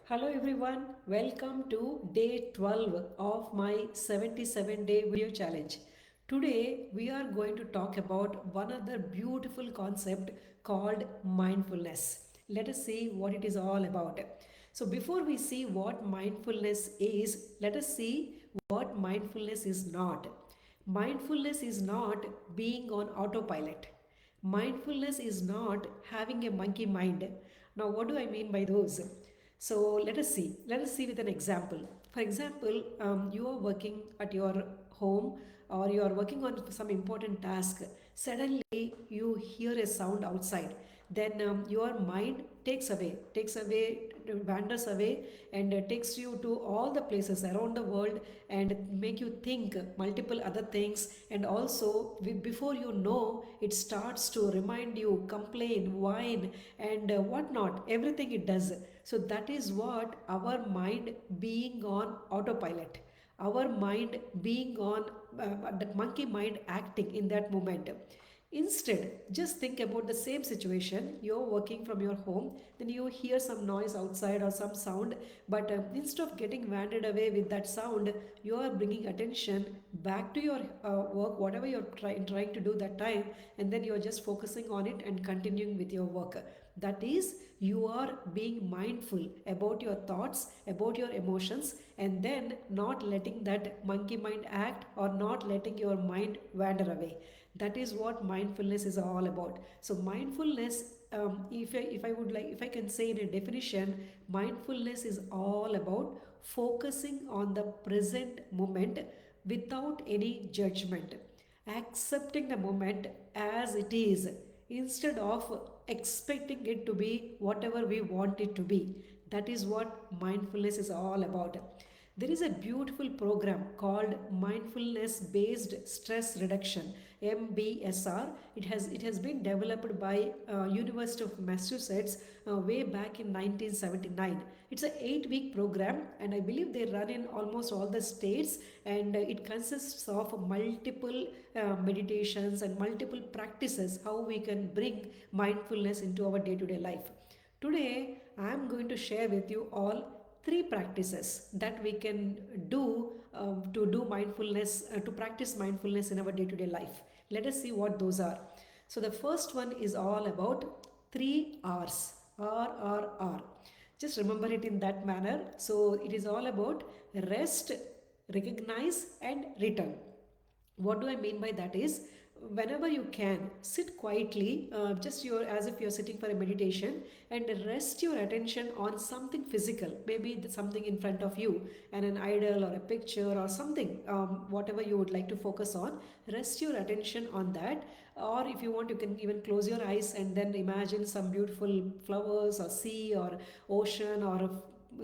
Hello everyone, welcome to day 12 of my 77-day video challenge. Today we are going to talk about one other beautiful concept called mindfulness. Let us see what it is all about. So before we see what mindfulness is, let us see what mindfulness is not. Mindfulness is not being on autopilot. Mindfulness is not having a monkey mind. Now, what do I mean by those? So let us see. Let us see with an example. For example, you are working at your home or you are working on some important task. Suddenly, you hear a sound outside. Then your mind wanders away, and takes you to all the places around the world and make you think multiple other things. And also, before you know, it starts to remind you, complain, whine, and whatnot. Everything it does. So that is what our mind being on autopilot, our mind being on that monkey mind acting in that moment. Instead, just think about the same situation. You're working from your home, then you hear some noise outside or some sound, but instead of getting wandered away with that sound, you are bringing attention back to your work, whatever you're trying to do that time, and then you're just focusing on it and continuing with your work. That is, you are being mindful about your thoughts, about your emotions, and then not letting that monkey mind act or not letting your mind wander away. That is what mindfulness is all about. So mindfulness, if I can say in a definition, mindfulness is all about focusing on the present moment without any judgment, accepting the moment as it is instead of expecting it to be whatever we want it to be. That is what mindfulness is all about. There is a beautiful program called Mindfulness Based Stress Reduction, MBSR. It has been developed by University of Massachusetts way back in 1979. It's an 8-week program, and I believe they run in almost all the states. And it consists of multiple meditations and multiple practices how we can bring mindfulness into our day-to-day life. Today, I am going to share with you all three practices that we can do to do mindfulness, to practice mindfulness in our day-to-day life. Let us see what those are. So the first one is all about 3 R's. R. Just remember it in that manner. So it is all about rest, recognize, and return. What do I mean by that is, whenever you can, sit quietly, just your as if you're sitting for a meditation, and rest your attention on something physical, maybe something in front of you, and an idol or a picture or something, whatever you would like to focus on. Rest your attention on that. Or if you want, you can even close your eyes and then imagine some beautiful flowers or sea or ocean or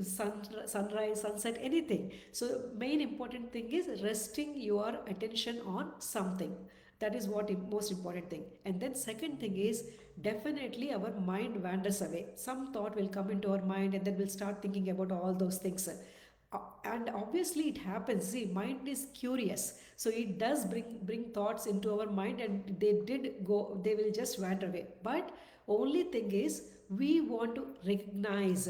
sun, sunrise, sunset, anything. So main important thing is resting your attention on something. That is what most important thing. And then second thing is, definitely our mind wanders away. Some thought will come into our mind, and then we'll start thinking about all those things. And obviously it happens. See, mind is curious, so it does bring thoughts into our mind, and they will just wander away. But only thing is, we want to recognize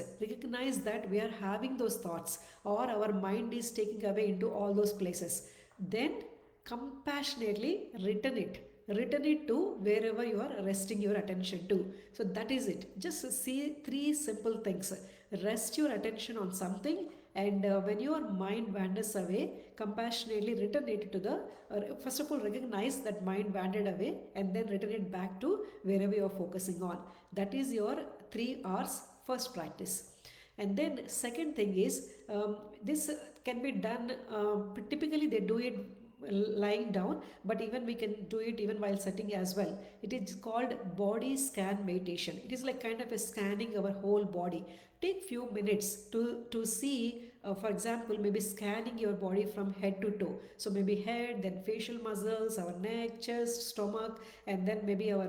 that we are having those thoughts, or our mind is taking away into all those places. Then compassionately return it to wherever you are resting your attention to. So that is it. Just see three simple things. Rest your attention on something, and when your mind wanders away, compassionately return it to the first of all, recognize that mind wandered away, and then return it back to wherever you are focusing on. That is your 3 R's first practice. And then second thing is, this can be done, typically they do it lying down, but even we can do it even while sitting as well. It is called body scan meditation. It is like kind of a scanning our whole body. Take few minutes to see, for example, maybe scanning your body from head to toe. So maybe head, then facial muscles, our neck, chest, stomach, and then maybe our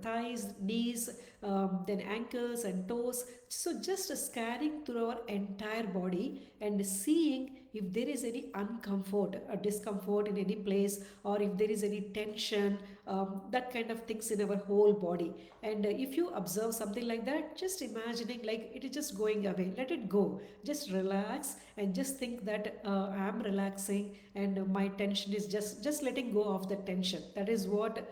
thighs, knees, then ankles and toes. So just scanning through our entire body and seeing if there is any uncomfort or discomfort in any place, or if there is any tension, that kind of things in our whole body. And if you observe something like that, just imagining like it is just going away, let it go, just relax and just think that I am relaxing, and my tension is just letting go of the tension. That is what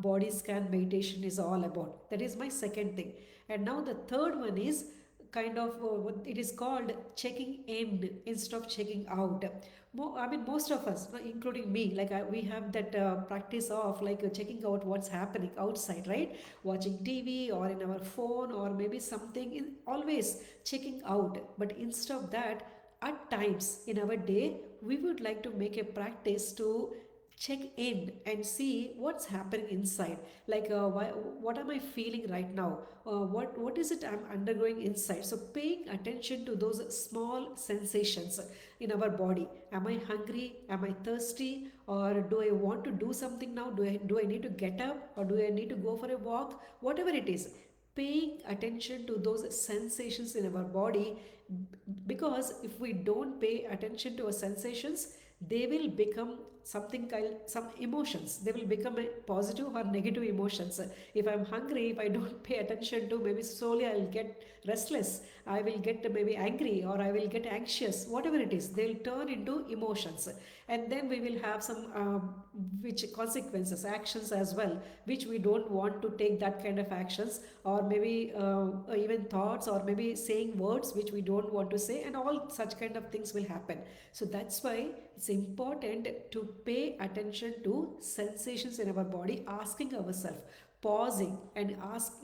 body scan meditation is all about. That is my second thing. And now the third one is kind of it is called checking in instead of checking out. I mean, most of us, including me, like we have that practice of like checking out what's happening outside, right? Watching TV or in our phone or maybe something, always checking out. But instead of that, at times in our day, we would like to make a practice to check in and see what's happening inside, like what am I feeling right now, what is it I'm undergoing inside. So paying attention to those small sensations in our body. Am I hungry, am I thirsty, or do I want to do something now, do I need to get up, or do I need to go for a walk, whatever it is. Paying attention to those sensations in our body, because if we don't pay attention to our sensations, they will become something kind, some emotions, they will become a positive or negative emotions. If I'm hungry, if I don't pay attention to, maybe slowly I'll get restless, I will get maybe angry, or I will get anxious, whatever it is, they'll turn into emotions. And then we will have some which consequences, actions as well, which we don't want to take that kind of actions, or maybe even thoughts, or maybe saying words which we don't want to say, and all such kind of things will happen. So that's why it's important to pay attention to sensations in our body, asking ourselves, pausing and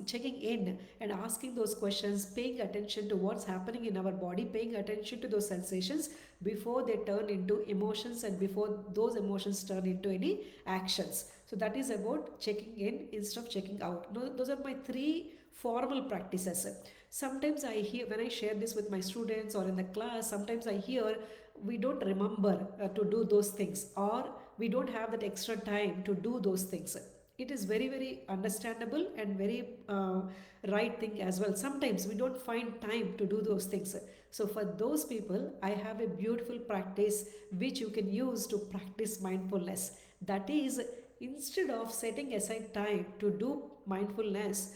checking in and asking those questions, paying attention to what's happening in our body, paying attention to those sensations before they turn into emotions, and before those emotions turn into any actions. So that is about checking in instead of checking out. No, those are my three formal practices. Sometimes I hear, when I share this with my students or in the class, sometimes I hear we don't remember to do those things, or we don't have that extra time to do those things. It is very very understandable and very right thing as well. Sometimes we don't find time to do those things. So for those people, I have a beautiful practice which you can use to practice mindfulness. That is, instead of setting aside time to do mindfulness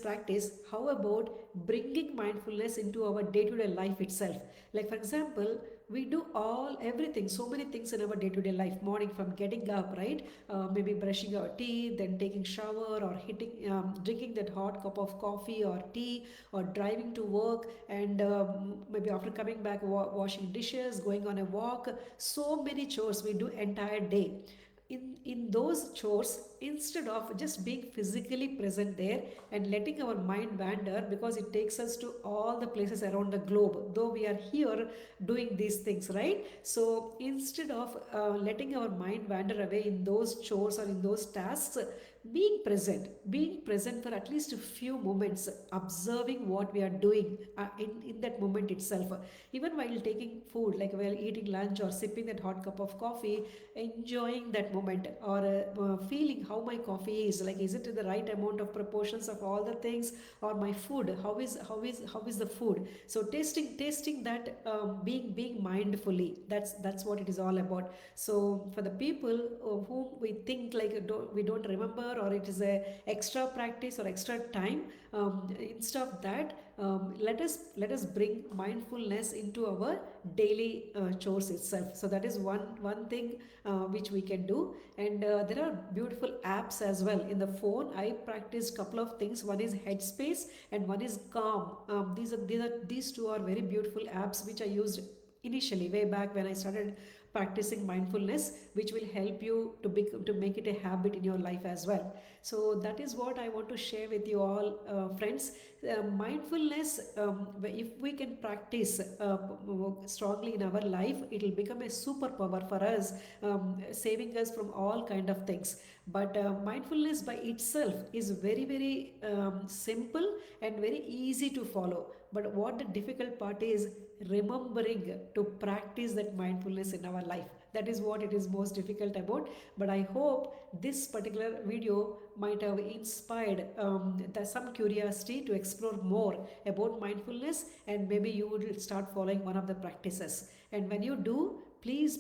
practice, how about bringing mindfulness into our day-to-day life itself? Like for example, we do all everything, so many things in our day-to-day life, morning from getting up, right? Maybe brushing our teeth, then taking shower, or drinking that hot cup of coffee or tea, or driving to work, and maybe after coming back, washing dishes, going on a walk. So many chores we do entire day. In those chores, instead of just being physically present there and letting our mind wander, because it takes us to all the places around the globe, though we are here doing these things, right? So instead of letting our mind wander away in those chores or in those tasks, being present for at least a few moments, observing what we are doing in that moment itself. Even while taking food, like while eating lunch or sipping that hot cup of coffee, enjoying that moment, or feeling how my coffee is, like is it in the right amount of proportions of all the things, or my food, how is the food. So tasting that, being mindfully, that's what it is all about. So for the people whom we think like we don't remember, or it is a extra practice or extra time, instead of that, let us bring mindfulness into our daily chores itself. So that is one thing which we can do. And there are beautiful apps as well in the phone. I practiced couple of things. One is Headspace and one is Calm. These two are very beautiful apps which I used initially way back when I started practicing mindfulness, which will help you to make it a habit in your life as well. So that is what I want to share with you all, friends. Mindfulness, if we can practice strongly in our life, it will become a superpower for us, saving us from all kind of things. But mindfulness by itself is very very simple and very easy to follow. But what the difficult part is, remembering to practice that mindfulness in our life. That is what it is most difficult about. But I hope this particular video might have inspired some curiosity to explore more about mindfulness, and maybe you would start following one of the practices. And when you do, please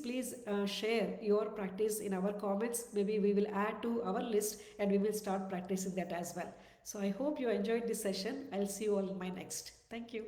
share your practice in our comments. Maybe we will add to our list and we will start practicing that as well. So I hope you enjoyed this session. I'll see you all in my next. Thank you.